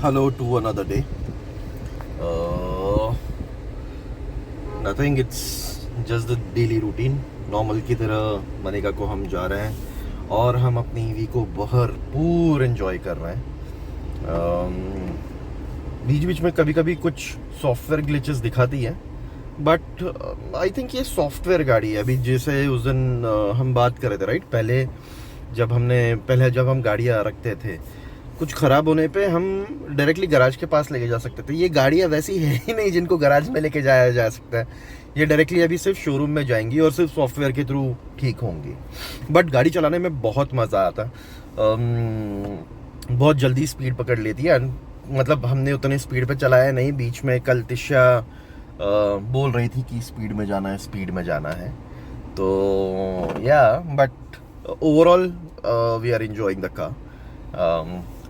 Hello to another day. Nothing, it's just the daily routine. Normal की तरह मनिका को हम जा रहे हैं और हम अपनी ईवी को भरपूर एंजॉय कर रहे हैं. बीच बीच में कभी कभी कुछ सॉफ्टवेयर ग्लिचेस दिखाती है, बट आई थिंक ये सॉफ्टवेयर गाड़ी है. अभी जैसे उस दिन हम बात कर रहे थे, राइट? पहले जब हम गाड़ियाँ रखते थे, कुछ ख़राब होने पे हम डायरेक्टली गैराज के पास लेके जा सकते थे. ये गाड़ियाँ वैसी है ही नहीं जिनको गैराज में लेके जाया जा सकता है. ये डायरेक्टली अभी सिर्फ शोरूम में जाएंगी और सिर्फ सॉफ्टवेयर के थ्रू ठीक होंगी. बट गाड़ी चलाने में बहुत मज़ा आता. बहुत जल्दी स्पीड पकड़ लेती है. मतलब हमने उतने स्पीड पे चलाया नहीं. बीच में कल तिशा बोल रही थी कि स्पीड में जाना है. तो या but overall we are enjoying the car.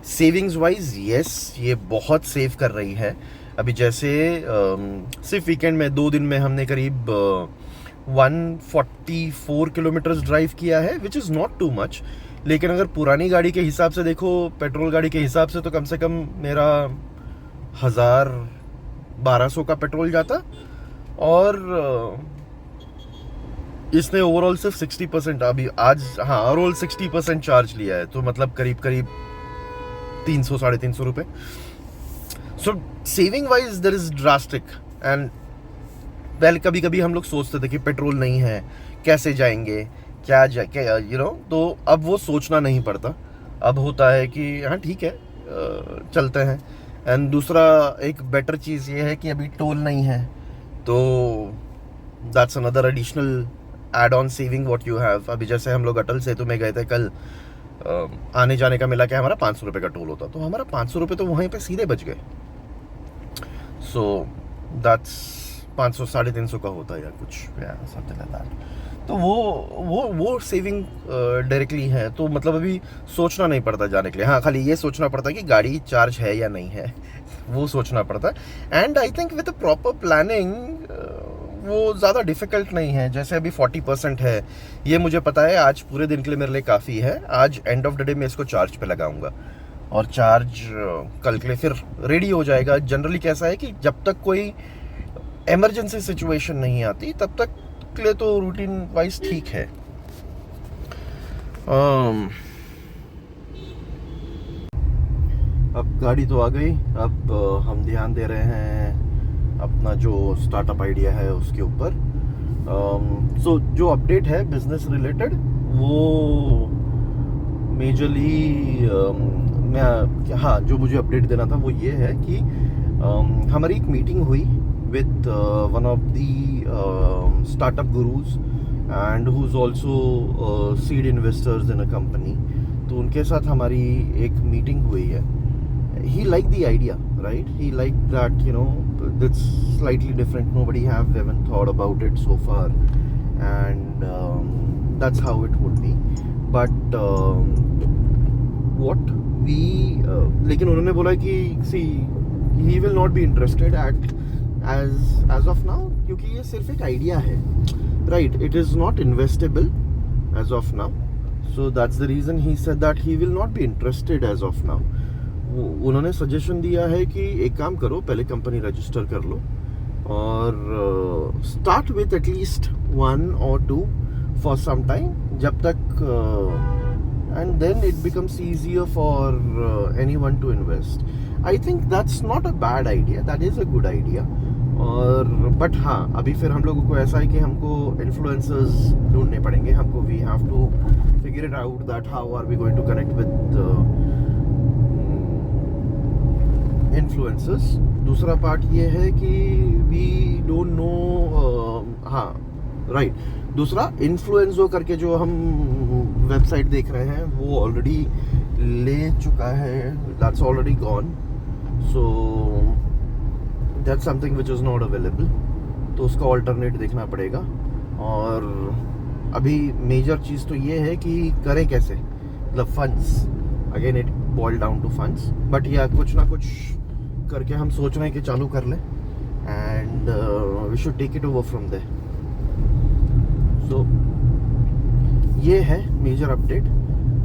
Savings wise yes, ये बहुत सेव कर रही है. अभी जैसे सिर्फ वीकेंड में 2 दिन में हमने करीब 144 किलोमीटर्स ड्राइव किया है, which is not too much. लेकिन अगर पुरानी गाड़ी के हिसाब से देखो, पेट्रोल गाड़ी के हिसाब से, तो कम से कम मेरा 1000-1200 का पेट्रोल जाता. और इसने ओवरऑल सिर्फ 60% अभी आज ओवरऑल 60% चार्ज लिया है. तो मतलब करीब 300-350 रुपये. So saving wise there is drastic. And पहले कभी हम लोग सोचते थे कि पेट्रोल नहीं है, कैसे जाएंगे, क्या तो अब वो सोचना नहीं पड़ता. अब होता है कि हाँ ठीक है, चलते हैं. एंड दूसरा एक बेटर चीज़ ये है कि अभी टोल नहीं है, तो that's another additional add on saving what you have. अभी जैसे हम लोग अटल सेतु में गए थे कल, आने जाने का मिला कि हमारा 500 रुपये का टोल होता, तो हमारा 500 रुपये तो वहीं पे सीधे बच गए. सो दैट्स 500-350 का होता है या कुछ समथिंग लाइक दैट. तो वो सेविंग डायरेक्टली है. तो मतलब अभी सोचना नहीं पड़ता जाने के लिए. हाँ, खाली ये सोचना पड़ता है कि गाड़ी चार्ज है या नहीं है, वो सोचना पड़ता है. And I think with proper planning वो ज़्यादा डिफ़िकल्ट नहीं है. जैसे अभी 40% है, ये मुझे पता है आज पूरे दिन के लिए मेरे लिए काफ़ी है. आज एंड ऑफ द डे मैं इसको चार्ज पे लगाऊंगा और चार्ज कल के लिए फिर रेडी हो जाएगा. जनरली कैसा है कि जब तक कोई इमरजेंसी सिचुएशन नहीं आती तब तक के लिए तो रूटीन वाइज ठीक है. अब गाड़ी तो आ गई. अब हम ध्यान दे रहे हैं अपना जो स्टार्टअप आइडिया है उसके ऊपर. सो जो अपडेट है बिजनेस रिलेटेड, वो मेजरली जो मुझे अपडेट देना था वो ये है कि हमारी एक मीटिंग हुई with one of the startup gurus and who is also seed investors in a company. तो उनके साथ हमारी एक मीटिंग हुई है. He liked the idea, right? He liked that, that's slightly different. Nobody have even thought about it so far, and that's how it would be. But what we लेकिन उन्होंने बोला कि see, he will not be interested as of now, क्योंकि ये सिर्फ एक idea है, right? It is not investable as of now, so that's the reason he said that he will not be interested as of now. उन्होंने suggestion दिया है कि एक काम करो, पहले कंपनी रजिस्टर कर लो और start with at least 1 or 2 for some time, जब तक and then it becomes easier for anyone to invest. I think that's not a bad idea, that is a good idea. और बट हाँ, अभी फिर हम लोगों को ऐसा है कि हमको इन्फ्लुएंसर्स ढूंढने पड़ेंगे. हमको we have to figure it out that how are we going to connect with influencers. दूसरा पार्ट ये है कि वी डोंट नो. राइट, दूसरा इन्फ्लुएंसो करके जो हम वेबसाइट देख रहे हैं वो ऑलरेडी ले चुका है. That's already gone. So that's something which is not available. तो उसका ऑल्टरनेट देखना पड़ेगा. और अभी मेजर चीज़ तो ये है कि करें कैसे, मतलब funds. Again it boil down to funds. But या कुछ ना कुछ करके हम सोच रहे हैं कि चालू कर लें and we should take it over from there. So ये है मेजर अपडेट.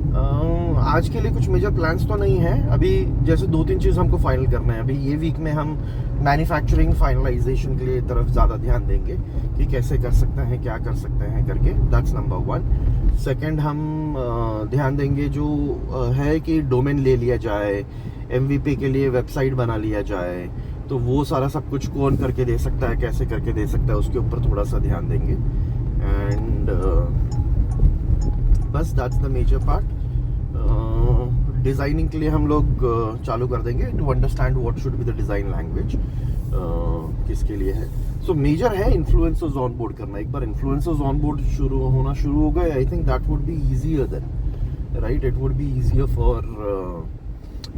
आज के लिए कुछ मेजर प्लान्स तो नहीं है अभी। जैसे 2-3 चीज़ हमको फाइनल करना है अभी ये वीक में। हम मैन्युफैक्चरिंग फाइनलाइजेशन के लिए तरफ ज़्यादा ध्यान देंगे कि कैसे कर सकते हैं, क्या कर सकते हैं करके। That's number 1। सेकंड, हम ध्यान देंगे जो है कि डोमेन ले लिया जाए, MVP के लिए वेबसाइट बना लिया जाए। तो वो सारा सब कुछ कौन करके दे सकता है, कैसे करके दे सकता है, उसके ऊपर थोड़ा सा ध्यान देंगे। एंड बस that's the major part. Designing के लिए हम लोग चालू कर देंगे to understand what should be the design language, किसके लिए है। सो मेजर है इन्फ्लुएंसर्स ऑन बोर्ड करना। एक बार इन्फ्लुएंसर्स ऑन बोर्ड होना शुरू हो गए, I think that would be easier then, right. It would be easier for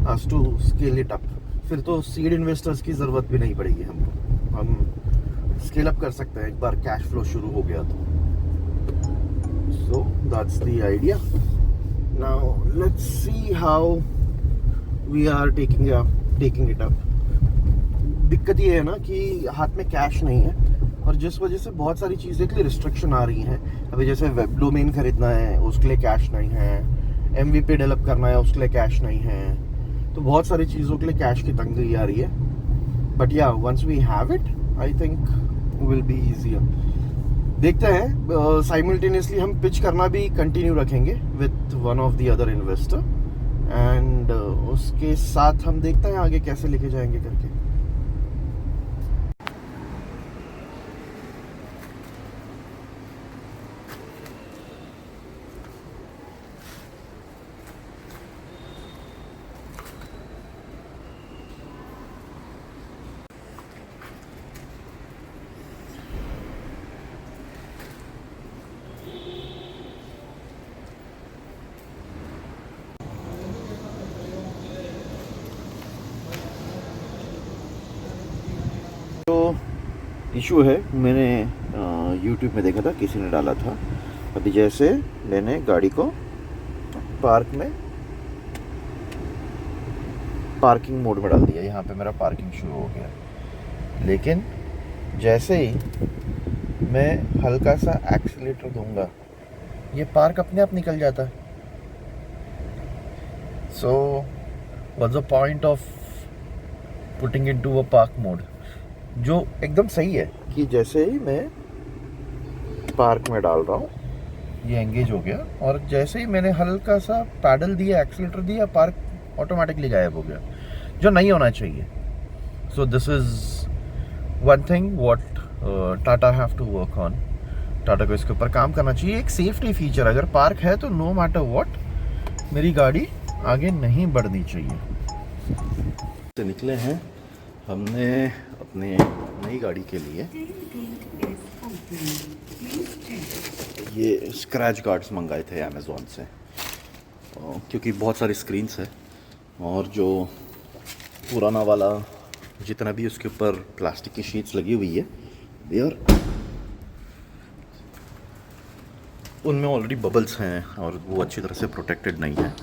us to scale it up. फिर तो सीड इन्वेस्टर्स की ज़रूरत भी नहीं पड़ेगी हमको, हम स्केल अप कर सकते हैं एक बार कैश फ्लो शुरू हो गया तो। So that's the idea. Now let's see how we are taking it up. दिक्कत ये है ना कि हाथ में कैश नहीं है और जिस वजह से बहुत सारी चीज़ें के लिए रिस्ट्रिक्शन आ रही हैं। अभी जैसे वेब डोमेन खरीदना है उसके लिए कैश नहीं है, MVP डेवलप करना है उसके लिए कैश नहीं है। तो बहुत सारी चीज़ों के लिए कैश की तंगी आ रही है। बट या once we have it I think will be easier. देखते हैं। साइमल्टेनियसली हम पिच करना भी कंटिन्यू रखेंगे with one of the other investor and उसके साथ हम देखते हैं आगे कैसे लेके जाएंगे करके। इशू है, मैंने YouTube में देखा था, किसी ने डाला था। अभी जैसे मैंने गाड़ी को पार्किंग मोड में डाल दिया, यहाँ पे मेरा पार्किंग शुरू हो गया। लेकिन जैसे ही मैं हल्का सा एक्सीलेटर दूंगा ये पार्क अपने आप निकल जाता है। So what's the point of putting into a park mode, जो एकदम सही है कि जैसे ही मैं पार्क में डाल रहा हूँ ये एंगेज हो गया और जैसे ही मैंने हल्का सा पैडल दिया, एक्सीलेटर दिया, पार्क ऑटोमेटिकली गायब हो गया, जो नहीं होना चाहिए। So this is one thing what Tata have to work on. Tata को इसके ऊपर काम करना चाहिए। एक सेफ्टी फीचर, अगर पार्क है तो नो मैटर व्हाट मेरी गाड़ी आगे नहीं बढ़नी चाहिए। तो निकले हैं हमने अपने नई गाड़ी के लिए ये स्क्रैच गार्ड्स मंगाए थे अमेज़ॉन से, क्योंकि बहुत सारी स्क्रीन्स है और जो पुराना वाला जितना भी उसके ऊपर प्लास्टिक की शीट्स लगी हुई है यार, उनमें ऑलरेडी बबल्स हैं और वो अच्छी तरह से प्रोटेक्टेड नहीं है।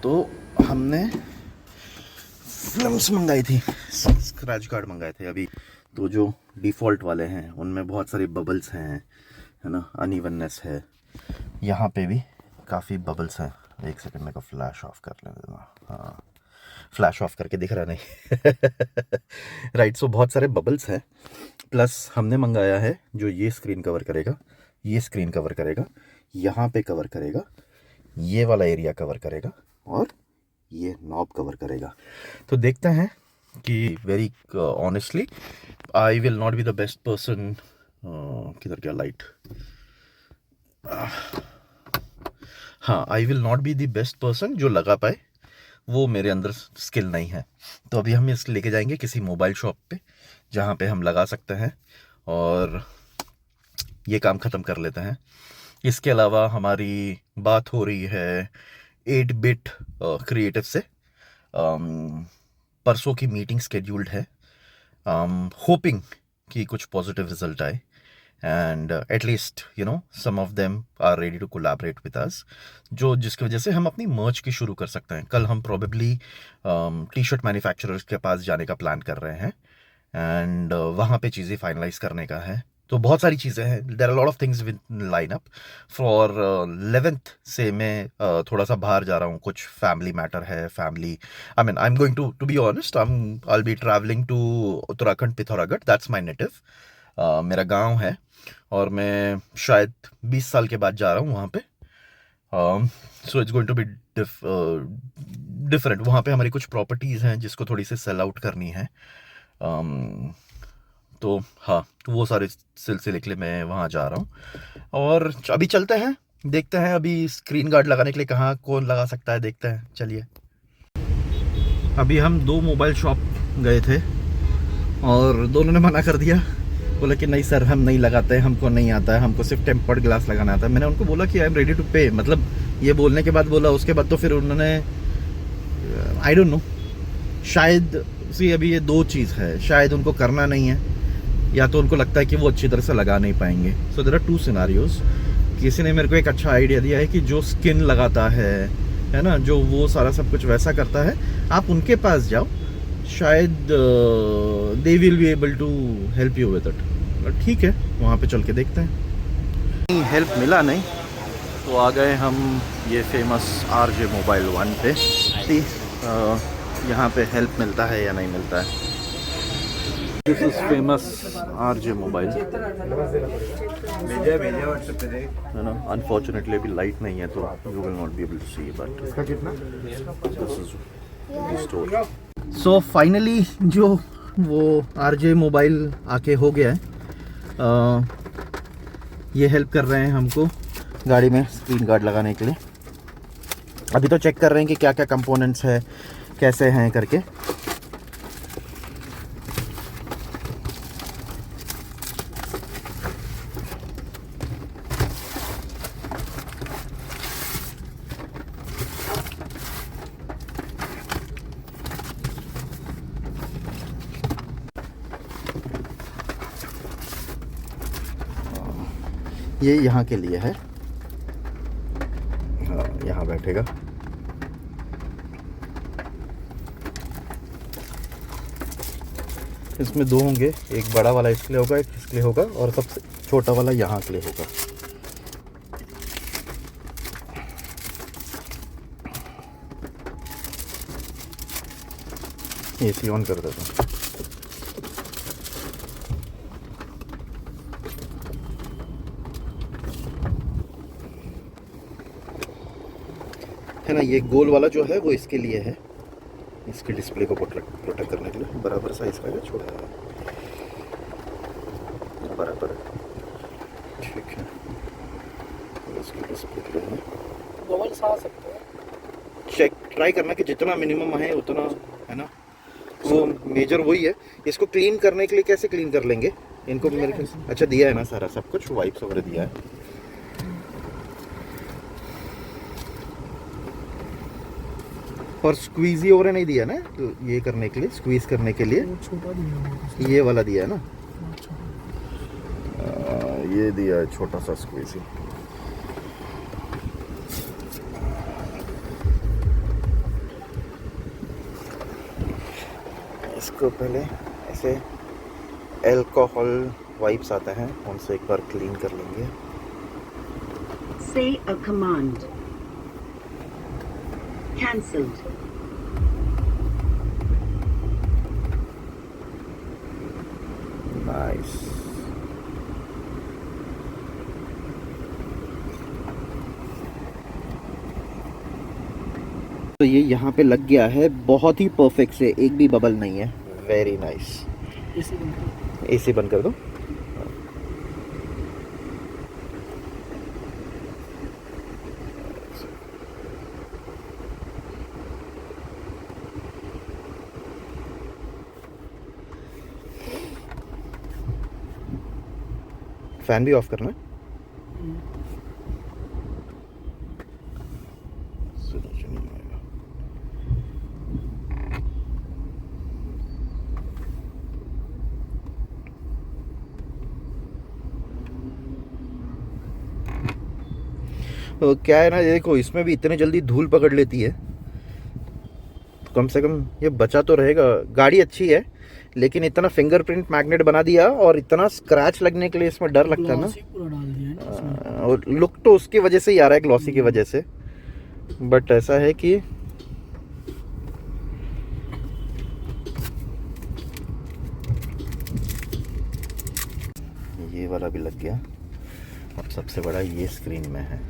तो हमने फिल्म्स मंगाई थी, स्क्रैच गार्ड मंगाए थे अभी। तो जो डिफ़ॉल्ट वाले हैं उनमें बहुत सारे बबल्स हैं, है ना, अनइवननेस है। यहाँ पे भी काफ़ी बबल्स हैं। एक सेकंड मेरे को फ्लैश ऑफ कर लेने देना। हाँ, फ्लैश ऑफ करके दिख रहा नहीं। राइट, सो बहुत सारे बबल्स हैं। प्लस हमने मंगाया है जो ये स्क्रीन कवर करेगा, ये स्क्रीन कवर करेगा, यहाँ पे कवर करेगा, ये वाला एरिया कवर करेगा और ये नॉब कवर करेगा। तो देखते हैं कि very honestly I will not be the best person. किधर गया लाइट? हाँ, I will not be the best person जो लगा पाए, वो मेरे अंदर स्किल नहीं है। तो अभी हम इसको लेके जाएंगे किसी मोबाइल शॉप पे जहाँ पे हम लगा सकते हैं और ये काम ख़त्म कर लेते हैं। इसके अलावा हमारी बात हो रही है 8-बिट क्रिएटिव से। परसों की मीटिंग स्केड्यूल्ड है, होपिंग कि कुछ पॉजिटिव रिजल्ट आए and at least you know some of them are ready to collaborate with us, जो जिसकी वजह से हम अपनी मर्च की शुरू कर सकते हैं। कल हम प्रोबेबली टी शर्ट मैन्युफैक्चरर्स के पास जाने का प्लान कर रहे हैं एंड वहाँ पे चीज़ें फाइनलाइज करने का है। तो बहुत सारी चीज़ें हैं, there are lot of things with line up for 11th से मैं थोड़ा सा बाहर जा रहा हूँ, कुछ फैमिली मैटर है, family I mean I am going to be honest, I will be travelling to Uttarakhand Pithoragarh, that's my native, मेरा गांव है, और मैं शायद 20 साल के बाद जा रहा हूँ वहाँ पे। So it's going to be different. वहाँ पे हमारी कुछ प्रॉपर्टीज़ हैं जिसको थोड़ी सी सेल आउट करनी है, तो हाँ, तो वो सारे सिलसिले के लिए मैं वहाँ जा रहा हूँ। और अभी चलते हैं, देखते हैं अभी स्क्रीन गार्ड लगाने के लिए कहाँ कौन लगा सकता है, देखते हैं, चलिए। अभी हम 2 मोबाइल शॉप गए थे और दोनों ने मना कर दिया, बोला कि नहीं सर हम नहीं लगाते हैं, हमको नहीं आता है, हमको सिर्फ टेम्पर्ड ग्लास लगाना आता है। मैंने उनको बोला कि आई एम रेडी टू पे, मतलब ये बोलने के बाद बोला, उसके बाद तो फिर उन्होंने आई डोंट नो, शायद सी अभी ये 2 चीज़ है, शायद उनको करना नहीं है या तो उनको लगता है कि वो अच्छी तरह से लगा नहीं पाएंगे। So there are 2 scenarios. किसी ने मेरे को एक अच्छा आइडिया दिया है कि जो स्किन लगाता है ना, जो वो सारा सब कुछ वैसा करता है, आप उनके पास जाओ, शायद they will be able to help you with it. ठीक है, वहाँ पे चल के देखते हैं। हेल्प मिला नहीं तो आ गए हम ये फेमस RJ मोबाइल 1 पे, यहाँ पे हेल्प मिलता है या नहीं मिलता है। This is famous RJ mobile, है ना। अनफॉर्चुनेटली अभी लाइट नहीं है तो you will not be able to see, but इसका कितना, this is the store. So finally जो वो RJ मोबाइल आके हो गया है, ये हेल्प कर रहे हैं हमको गाड़ी में स्क्रीन गार्ड लगाने के लिए। अभी तो चेक कर रहे हैं कि क्या क्या कंपोनेंट्स है, कैसे हैं करके। ये यहाँ के लिए है, हाँ यहाँ बैठेगा। इसमें 2 होंगे, एक बड़ा वाला इसके लिए होगा, एक इसके लिए होगा, और सबसे छोटा वाला यहाँ के लिए होगा। AC ऑन कर देता हूँ। है ना, ये गोल वाला जो है वो इसके लिए है, इसके डिस्प्ले को प्रोटेक्ट करने के लिए। बराबर साइज का है, छोटा है, बराबर है, ठीक है। इसके डिस्प्ले के लिए गोल सा सकते हैं, चेक ट्राई करना कि जितना मिनिमम है उतना, है ना। वो मेजर वही है। इसको क्लीन करने के लिए कैसे क्लीन कर लेंगे इनको, मेरे ख्याल, अच्छा दिया है ना सारा सब कुछ, वाइप्स वगैरह दिया है। और स्क्वीजी और नहीं दिया ना, तो ये करने के लिए, स्क्वीज करने के लिए छोटा दिया, ये वाला दिया है ना, ये दिया है छोटा सा स्क्वीजी। इसको पहले ऐसे अल्कोहल वाइप्स आता है, उनसे एक बार क्लीन कर लेंगे। Say a command. Cancelled. Nice. तो ये यहाँ पे लग गया है बहुत ही परफेक्ट से, एक भी बबल नहीं है। Very nice. AC बंद कर दो। फैन भी ऑफ करना है। तो क्या है ना, देखो इसमें भी इतने जल्दी धूल पकड़ लेती है, कम से कम ये बचा तो रहेगा। गाड़ी अच्छी है लेकिन इतना फिंगरप्रिंट मैग्नेट बना दिया और इतना स्क्रैच लगने के लिए इसमें डर लगता है ना। ग्लॉसी पूरा डाल दिया है ना इसमें। और लुक तो उसकी वजह से ही आ रहा है, ग्लॉसी की वजह से। बट ऐसा है कि ये वाला भी लग गया। अब सबसे बड़ा ये स्क्रीन में है।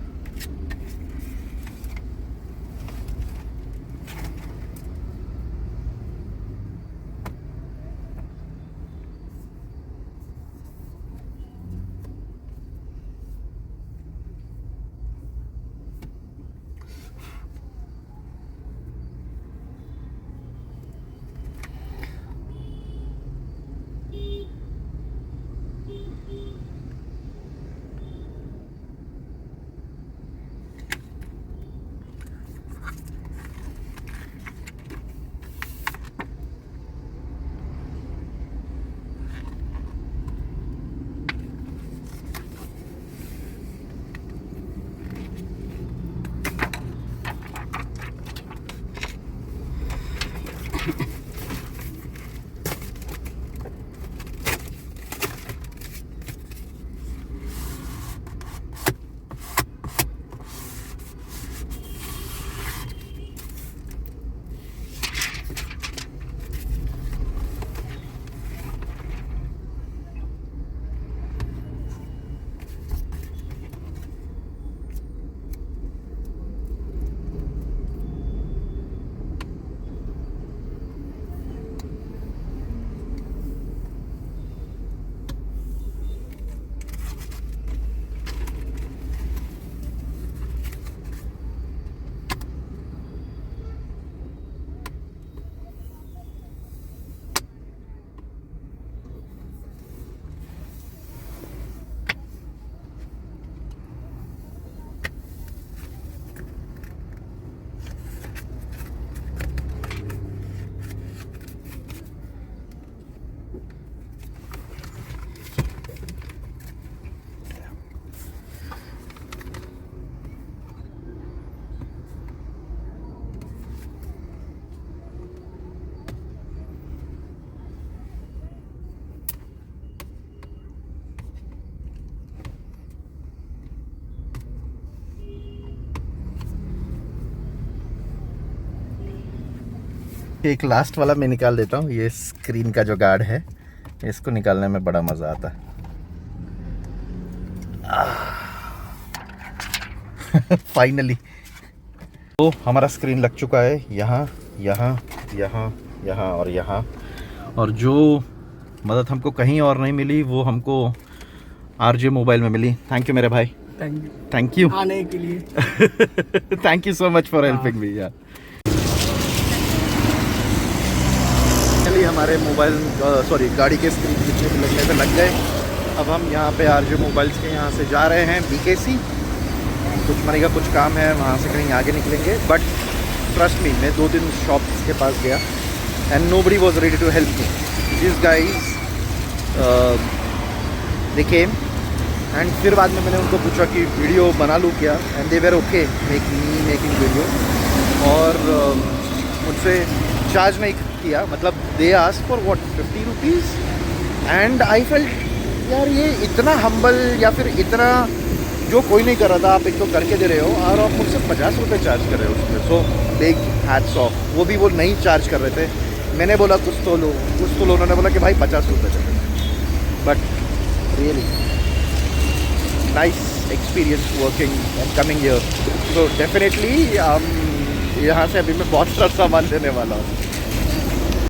एक लास्ट वाला मैं निकाल देता हूँ। ये स्क्रीन का जो गार्ड है, इसको निकालने में बड़ा मजा आता है। फाइनली तो हमारा स्क्रीन लग चुका है यहाँ, यहाँ, यहाँ, यहाँ और यहाँ। और जो मदद हमको कहीं और नहीं मिली वो हमको आरजे मोबाइल में मिली। थैंक यू मेरे भाई, थैंक यू आने के लिए। Thank you so much for helping me यार। चलिए हमारे मोबाइल सॉरी गाड़ी के स्क्रीन जितने भी लगने पे लग गए। अब हम यहाँ पे आरजे मोबाइल्स के यहाँ से जा रहे हैं BKC। कुछ मनी का कुछ काम है, वहाँ से कहीं आगे निकलेंगे। बट ट्रस्ट मी, मैं 2-3 शॉप्स के पास गया and nobody was ready to help me. This guys they came and फिर बाद में मैंने उनको पूछा कि वीडियो बना लूँ क्या, and they were okay making video. और मुझसे चार्ज नहीं किया, मतलब they ask for what 50 rupees. And I felt यार ये इतना हम्बल या फिर इतना जो कोई नहीं कर रहा था, आप एक तो करके दे रहे हो और आप मुझसे 50 रुपये चार्ज कर रहे हो उसमें। So big hats off. वो भी वो नहीं चार्ज कर रहे थे। मैंने बोला कुछ तो लो, उन्होंने बोला कि भाई 50 रुपये चले। But really nice experience working and coming here. So definitely यहाँ से अभी मैं बहुत सारा सामान लेने वाला हूँ।